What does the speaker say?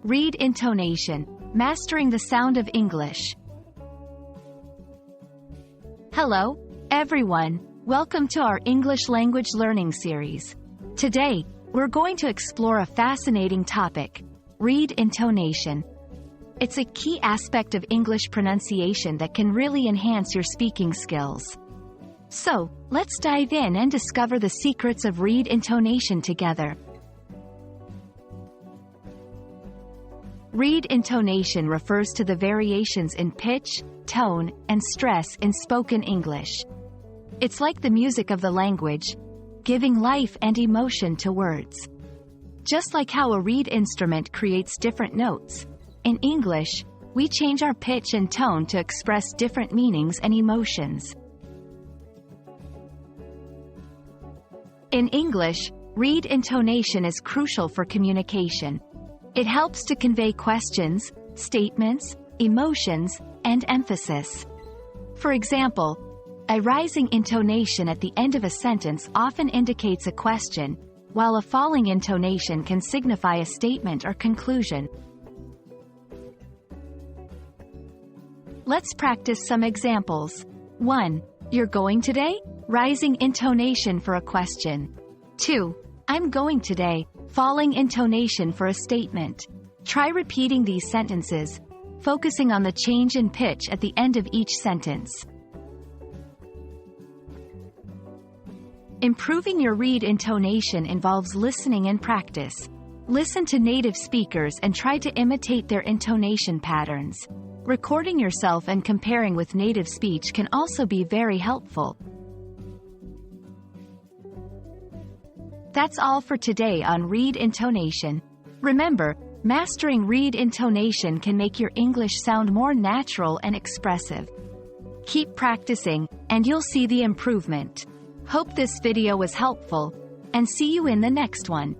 Read intonation, mastering the sound of English. Hello, everyone. Welcome to our English language learning series. Today, we're going to explore a fascinating topic: read intonation. It's a key aspect of English pronunciation that can really enhance your speaking skills. So, let's dive in and discover the secrets of read intonation together. Read intonation refers to the variations in pitch, tone, and stress in spoken English. It's like the music of the language, giving life and emotion to words. Just like how a reed instrument creates different notes, in English, we change our pitch and tone to express different meanings and emotions. In English, read intonation is crucial for communication. It helps to convey questions, statements, emotions, and emphasis. For example, a rising intonation at the end of a sentence often indicates a question, while a falling intonation can signify a statement or conclusion. Let's practice some examples. 1. You're going today? Rising intonation for a question. 2. I'm going today. Falling intonation for a statement. Try repeating these sentences, focusing on the change in pitch at the end of each sentence. Improving your read intonation involves listening and practice. Listen to native speakers and try to imitate their intonation patterns. Recording yourself and comparing with native speech can also be very helpful. That's all for today on read intonation. Remember, mastering read intonation can make your English sound more natural and expressive. Keep practicing, and you'll see the improvement. Hope this video was helpful, and see you in the next one.